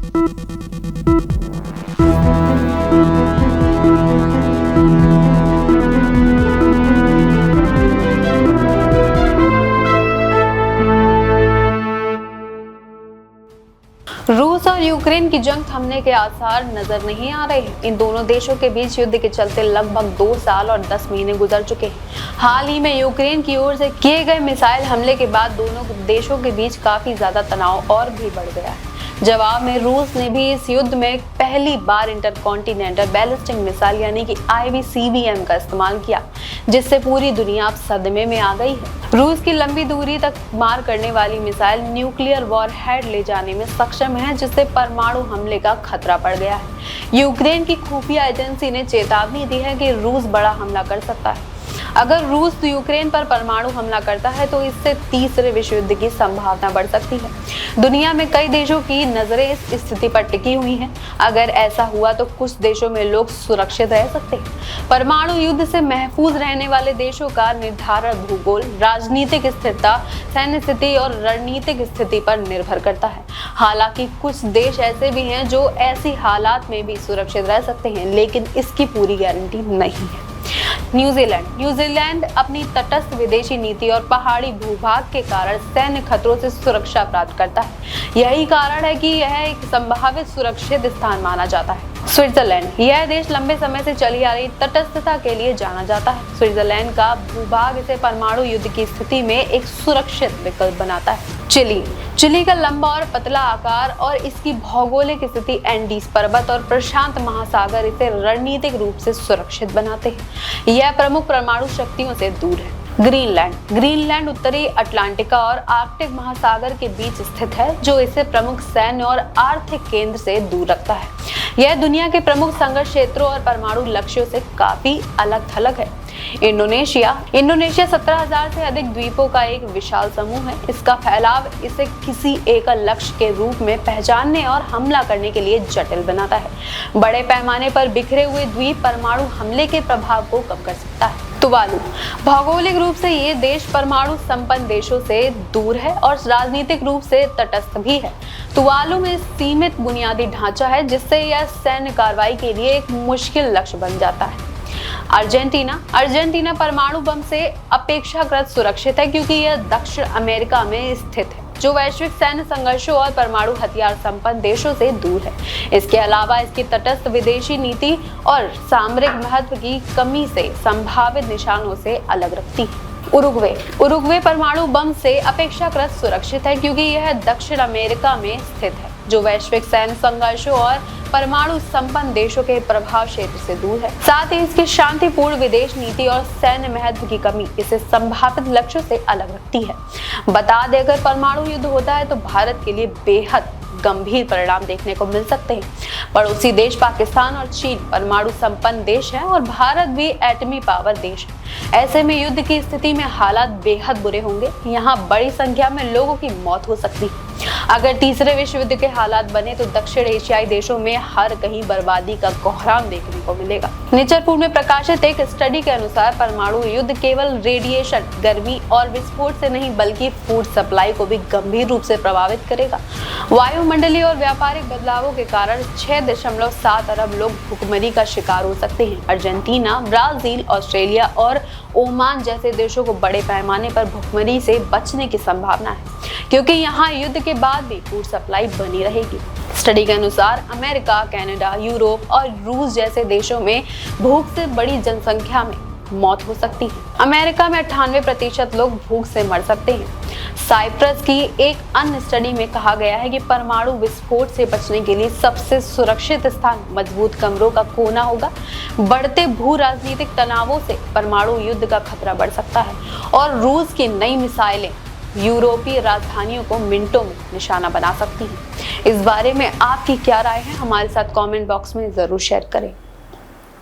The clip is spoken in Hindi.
रूस और यूक्रेन की जंग थमने के आसार नजर नहीं आ रहे। इन दोनों देशों के बीच युद्ध के चलते लगभग 2 साल और 10 महीने गुजर चुके हैं। हाल ही में यूक्रेन की ओर से किए गए मिसाइल हमले के बाद दोनों देशों के बीच काफी ज्यादा तनाव और भी बढ़ गया है। जवाब में रूस ने भी इस युद्ध में पहली बार इंटरकॉन्टिनेंटल बैलिस्टिक मिसाइल यानी कि ICBM का इस्तेमाल किया, जिससे पूरी दुनिया अब सदमे में आ गई है। रूस की लंबी दूरी तक मार करने वाली मिसाइल न्यूक्लियर वॉरहेड ले जाने में सक्षम है, जिससे परमाणु हमले का खतरा बढ़ गया है। यूक्रेन की खुफिया एजेंसी ने चेतावनी दी है कि रूस बड़ा हमला कर सकता है। अगर रूस यूक्रेन पर परमाणु हमला करता है तो इससे तीसरे विश्व युद्ध की संभावना बढ़ सकती है। दुनिया में कई देशों की नजरें इस स्थिति पर टिकी हुई हैं। अगर ऐसा हुआ तो कुछ देशों में लोग सुरक्षित रह सकते हैं। परमाणु युद्ध से महफूज रहने वाले देशों का निर्धारण भूगोल, राजनीतिक स्थिरता, सैन्य स्थिति और रणनीतिक स्थिति पर निर्भर करता है। हालांकि कुछ देश ऐसे भी हैं जो ऐसी हालात में भी सुरक्षित रह सकते हैं, लेकिन इसकी पूरी गारंटी नहीं है। न्यूजीलैंड अपनी तटस्थ विदेशी नीति और पहाड़ी भूभाग के कारण सैन्य खतरों से सुरक्षा प्राप्त करता है। यही कारण है कि यह एक संभावित सुरक्षित स्थान माना जाता है। स्विट्जरलैंड, यह देश लंबे समय से चली आ रही तटस्थता के लिए जाना जाता है। स्विट्जरलैंड का भूभाग इसे परमाणु युद्ध की स्थिति में एक सुरक्षित विकल्प बनाता है। चिली का लंबा और पतला आकार और इसकी भौगोलिक स्थिति एंडीज पर्वत और प्रशांत महासागर इसे रणनीतिक रूप से सुरक्षित बनाते हैं। यह प्रमुख परमाणु शक्तियों से दूर है। ग्रीनलैंड उत्तरी अटलांटिका और आर्कटिक महासागर के बीच स्थित है, जो इसे प्रमुख सैन्य और आर्थिक केंद्र से दूर रखता है। यह दुनिया के प्रमुख संघर्ष क्षेत्रों और परमाणु लक्ष्यों से काफी अलग थलग है। इंडोनेशिया 17,000 से अधिक द्वीपों का एक विशाल समूह है। इसका फैलाव इसे किसी एकल लक्ष्य के रूप में पहचानने और हमला करने के लिए जटिल बनाता है। बड़े पैमाने पर बिखरे हुए द्वीप परमाणु हमले के प्रभाव को कम कर सकता है। तुवालू, भौगोलिक रूप से ये देश परमाणु संपन्न देशों से दूर है और राजनीतिक रूप से तटस्थ भी है। तुवालू में सीमित बुनियादी ढांचा है, जिससे यह सैन्य कार्रवाई के लिए एक मुश्किल लक्ष्य बन जाता है। अर्जेंटीना परमाणु बम से अपेक्षाकृत सुरक्षित है, क्योंकि यह दक्षिण अमेरिका में स्थित है, जो वैश्विक सैन्य संघर्षों और परमाणु हथियार संपन्न देशों से दूर है। इसके अलावा इसकी तटस्थ विदेशी नीति और सामरिक महत्व की कमी से संभावित निशानों से अलग रखती है। उरुग्वे परमाणु बम से अपेक्षाकृत सुरक्षित है, क्योंकि यह दक्षिण अमेरिका में स्थित है, जो वैश्विक सैन्य संघर्षों और परमाणु संपन्न देशों के प्रभाव क्षेत्र से दूर है। साथ ही इसकी शांतिपूर्ण विदेश नीति और सैन्य महत्व की कमी इसे संभावित लक्ष्यों से अलग रखती है। बता दें, अगर परमाणु युद्ध होता है तो भारत के लिए बेहद गंभीर परिणाम देखने को मिल सकते हैं। पड़ोसी देश पाकिस्तान और चीन परमाणु संपन्न देश है और भारत भी एटमी पावर देश है। ऐसे में युद्ध की स्थिति में हालात बेहद बुरे होंगे। यहाँ बड़ी संख्या में लोगों की मौत हो सकती है। अगर तीसरे विश्व युद्ध के हालात बने तो दक्षिण एशियाई देशों में हर कहीं बर्बादी का कोहराम देखने को मिलेगा। नेचरपुर में प्रकाशित एक स्टडी के अनुसार परमाणु युद्ध केवल रेडिएशन, गर्मी और विस्फोट से नहीं बल्कि फूड सप्लाई को भी गंभीर रूप से प्रभावित करेगा। वायुमंडलीय और व्यापारिक बदलावों के कारण 6.7 अरब लोग भूखमरी का शिकार हो सकते हैं। अर्जेंटीना, ब्राजील, ऑस्ट्रेलिया और ओमान जैसे देशों को बड़े पैमाने पर भूखमरी से बचने की संभावना है, क्योंकि यहाँ युद्ध के बाद भी फूड सप्लाई बनी रहेगी। स्टडी के अनुसार अमेरिका, कनाडा, यूरोप और रूस जैसे देशों में भूख से बड़ी जनसंख्या में मौत हो सकती है। अमेरिका में 98% लोग भूख से मर सकते हैं। साइप्रस की एक अन्य स्टडी में कहा गया है कि परमाणु विस्फोट से बचने के लिए सबसे सुरक्षित स्थान मजबूत कमरों का कोना होगा। बढ़ते भू राजनीतिक तनावों से परमाणु युद्ध का खतरा बढ़ सकता है और रूस की नई मिसाइलें यूरोपीय राजधानियों को मिनटों में निशाना बना सकती हैं। इस बारे में आपकी क्या राय है, हमारे साथ कमेंट बॉक्स में जरूर शेयर करें।